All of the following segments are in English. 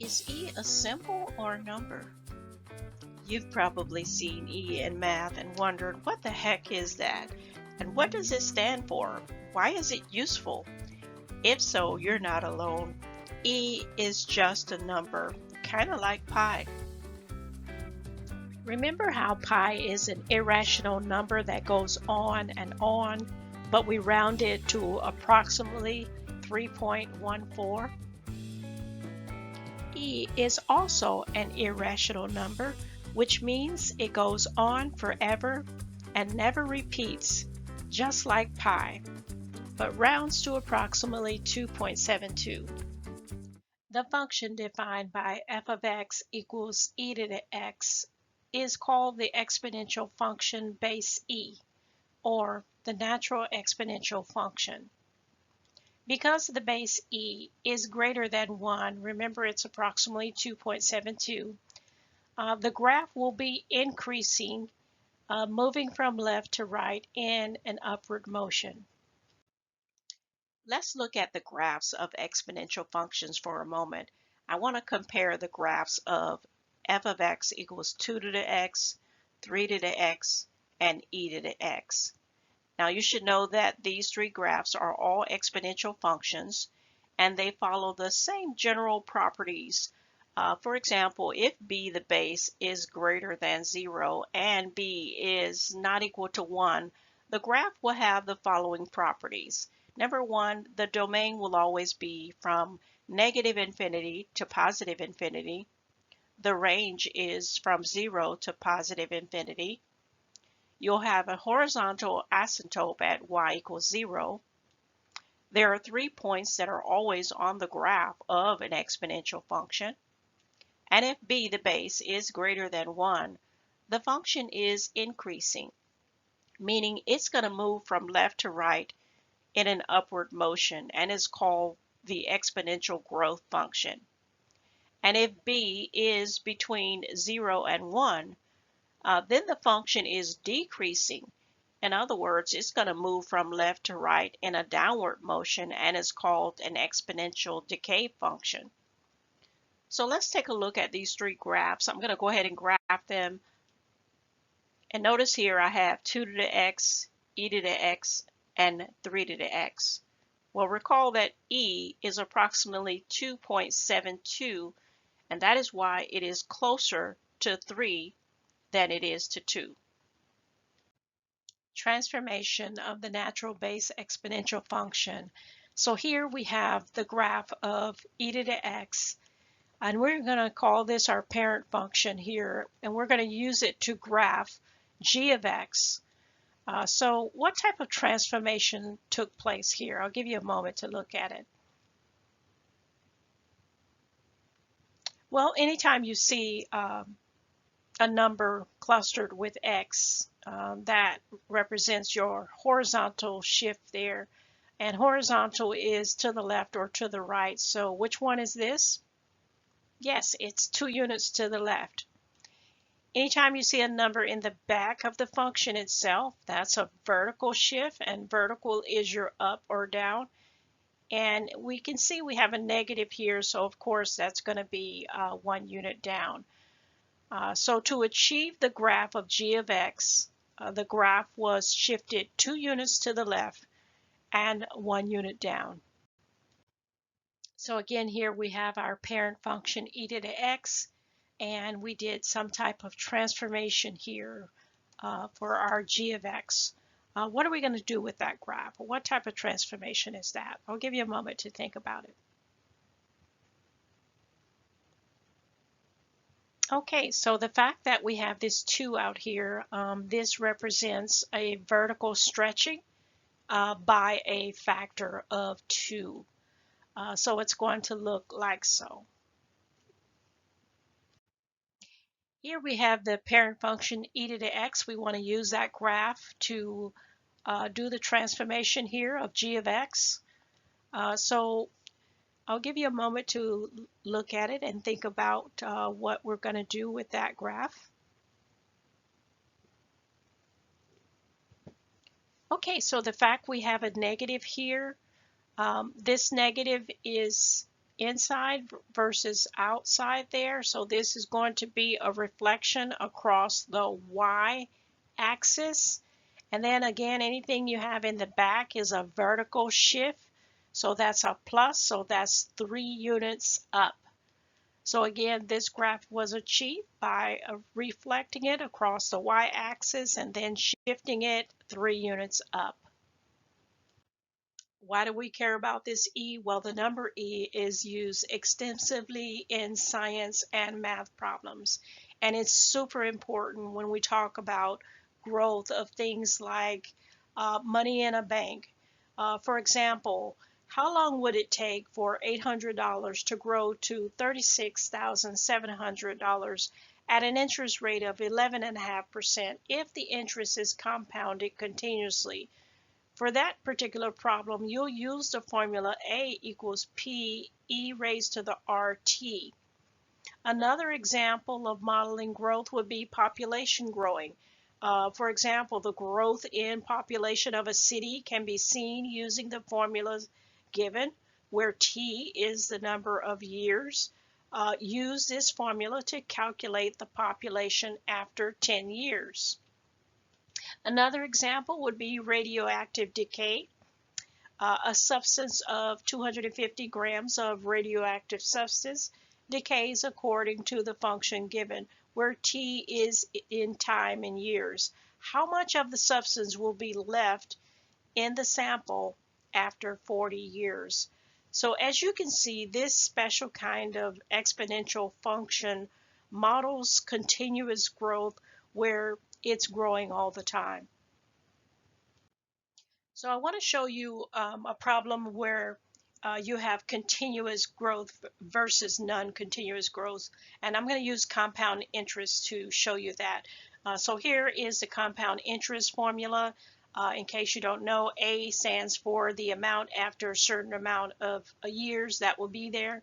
Is E a symbol or a number? You've probably seen E in math and wondered, what the heck is that? And what does it stand for? Why is it useful? If so, you're not alone. E is just a number, kind of like pi. Remember how pi is an irrational number that goes on, but we round it to approximately 3.14? E is also an irrational number, which means it goes on forever and never repeats, just like pi, but rounds to approximately 2.72. The function defined by f of x equals e to the x is called the exponential function base e, or the natural exponential function. Because the base e is greater than 1, remember it's approximately 2.72, the graph will be increasing, moving from left to right in an upward motion. Let's look at the graphs of exponential functions for a moment. I want to compare the graphs of f of x equals 2 to the x, 3 to the x, and e to the x. Now you should know that these three graphs are all exponential functions and they follow the same general properties. For example, if b, the base, is greater than 0 and b is not equal to 1, the graph will have the following properties. Number one, the domain will always be from negative infinity to positive infinity. The range is from 0 to positive infinity. You'll have a horizontal asymptote at y equals 0. There are 3 points that are always on the graph of an exponential function. And if b, the base, is greater than 1, the function is increasing, meaning it's going to move from left to right in an upward motion and is called the exponential growth function. And if b is between 0 and 1, then the function is decreasing. In other words, it's going to move from left to right in a downward motion and is called an exponential decay function. So let's take a look at these three graphs. I'm going to go ahead and graph them. And notice here I have 2 to the x, e to the x, and 3 to the x. Well, recall that e is approximately 2.72, and that is why it is closer to 3 than it is to 2. Transformation of the natural base exponential function. So here we have the graph of e to the x, and we're going to call this our parent function here, and we're going to use it to graph g of x. So what type of transformation took place here? I'll give you a moment to look at it. Well, anytime you see a number clustered with x, that represents your horizontal shift there. And horizontal is to the left or to the right. So which one is this? Yes, it's 2 units to the left. Anytime you see a number in the back of the function itself, that's a vertical shift, and vertical is your up or down. And we can see we have a negative here, so of course that's going to be 1 unit down. So to achieve the graph of g of x, the graph was shifted 2 units to the left and 1 unit down. So again, here we have our parent function e to the x, and we did some type of transformation here for our g of x. What are we going to do with that graph? What type of transformation is that? I'll give you a moment to think about it. Okay, so the fact that we have this 2 out here, this represents a vertical stretching by a factor of 2. So it's going to look like so. Here we have the parent function e to the x. We want to use that graph to do the transformation here of g of x. So I'll give you a moment to look at it and think about what we're going to do with that graph. Okay, so the fact we have a negative here, this negative is inside versus outside there. So this is going to be a reflection across the y-axis. And then again, anything you have in the back is a vertical shift. So that's a plus, so that's 3 units up. So again, this graph was achieved by reflecting it across the y-axis and then shifting it 3 units up. Why do we care about this E? Well, the number E is used extensively in science and math problems, and it's super important when we talk about growth of things like money in a bank. For example, how long would it take for $800 to grow to $36,700 at an interest rate of 11.5% if the interest is compounded continuously? For that particular problem, you'll use the formula A equals P e raised to the RT. Another example of modeling growth would be population growing. For example, the growth in population of a city can be seen using the formulas given, where T is the number of years. Use this formula to calculate the population after 10 years. Another example would be radioactive decay. A substance of 250 grams of radioactive substance decays according to the function given, where T is in time in years. How much of the substance will be left in the sample after 40 years? So as you can see, this special kind of exponential function models continuous growth where it's growing all the time. So I want to show you a problem where you have continuous growth versus non-continuous growth, and I'm going to use compound interest to show you that. So here is the compound interest formula. In case you don't know, A stands for the amount after a certain amount of years that will be there.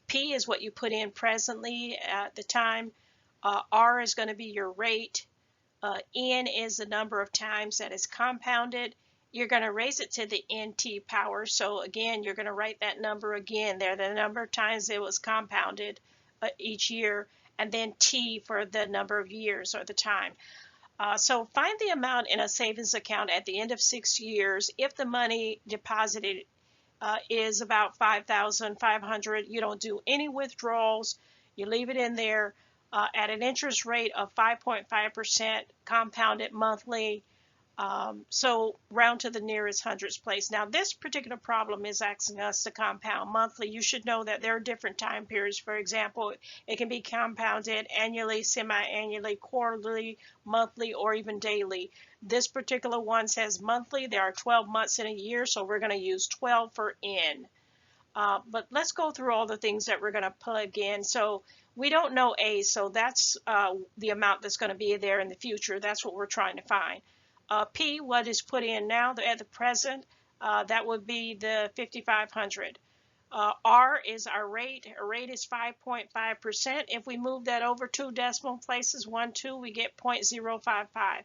P is what you put in presently at the time. R is going to be your rate. N is the number of times that is compounded. You're going to raise it to the nt power. So again, you're going to write that number again there, the number of times it was compounded each year, and then T for the number of years or the time. So find the amount in a savings account at the end of 6 years. If the money deposited is about $5,500, you don't do any withdrawals. You leave it in there at an interest rate of 5.5% compounded monthly. So round to the nearest hundreds place. Now this particular problem is asking us to compound monthly. You should know that there are different time periods. For example, it can be compounded annually, semi-annually, quarterly, monthly, or even daily. This particular one says monthly. There are 12 months in a year, so we're going to use 12 for N. But let's go through all the things that we're going to plug in. So we don't know A, so that's the amount that's going to be there in the future. That's what we're trying to find. P, what is put in now at the present, that would be the 5,500. R is our rate. Our rate is 5.5%. If we move that over 2 decimal places, 1, 2, we get 0.055.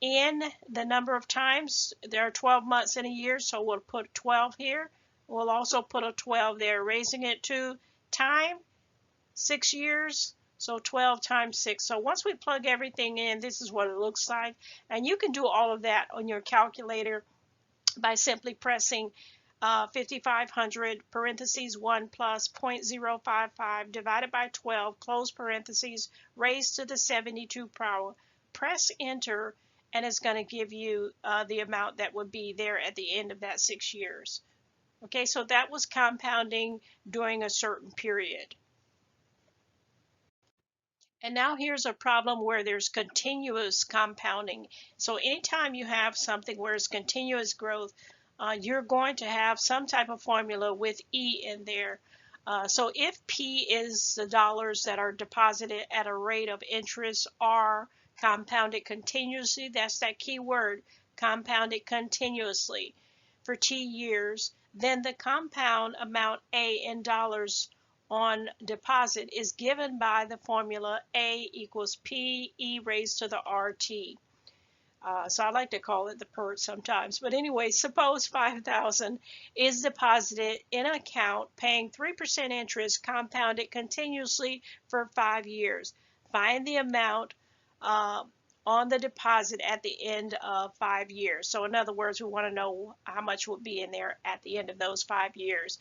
N, the number of times, there are 12 months in a year, so we'll put 12 here. We'll also put a 12 there, raising it to time, 6 years. So 12 times 6. So once we plug everything in, this is what it looks like. And you can do all of that on your calculator by simply pressing 5,500 parentheses 1 plus 0.055 divided by 12 close parentheses raised to the 72 power. Press enter, and it's going to give you the amount that would be there at the end of that 6 years. Okay, so that was compounding during a certain period. And now here's a problem where there's continuous compounding. So anytime you have something where it's continuous growth, you're going to have some type of formula with E in there. So if P is the dollars that are deposited at a rate of interest, R compounded continuously, that's that key word, compounded continuously for T years, then the compound amount A in dollars on deposit is given by the formula A equals P e raised to the RT. So I like to call it the PERT sometimes. But anyway, suppose 5,000 is deposited in an account paying 3% interest compounded continuously for 5 years. Find the amount on the deposit at the end of 5 years. So in other words, we want to know how much will be in there at the end of those 5 years.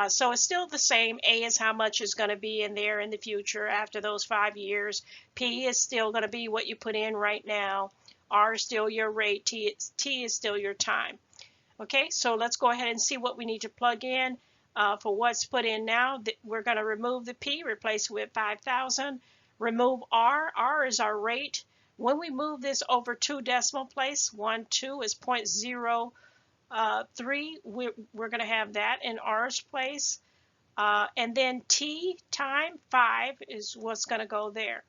So it's still the same. A is how much is going to be in there in the future after those 5 years. P is still going to be what you put in right now. R is still your rate. T is still your time. Okay, so let's go ahead and see what we need to plug in for what's put in now. We're going to remove the P, replace it with 5,000. Remove R. R is our rate. When we move this over 2 decimal place, 1, 2 is 0.03. We're going to have that in R's place. And then T, time, 5 is what's going to go there.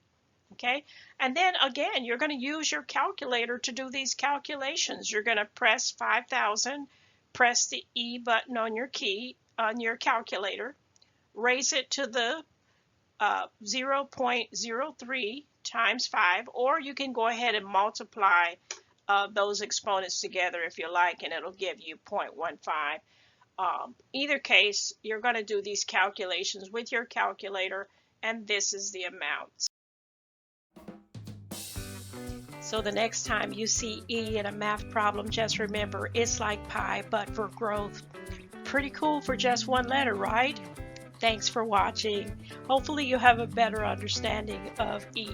Okay, and then again, you're going to use your calculator to do these calculations. You're going to press 5,000, press the E button on your key, on your calculator, raise it to the 0.03 times 5, or you can go ahead and multiply those exponents together if you like, and it'll give you 0.15. Either case, you're going to do these calculations with your calculator, and this is the amount. So the next time you see E in a math problem, just remember it's like pi, but for growth. Pretty cool for just one letter, right? Thanks for watching. Hopefully you have a better understanding of E.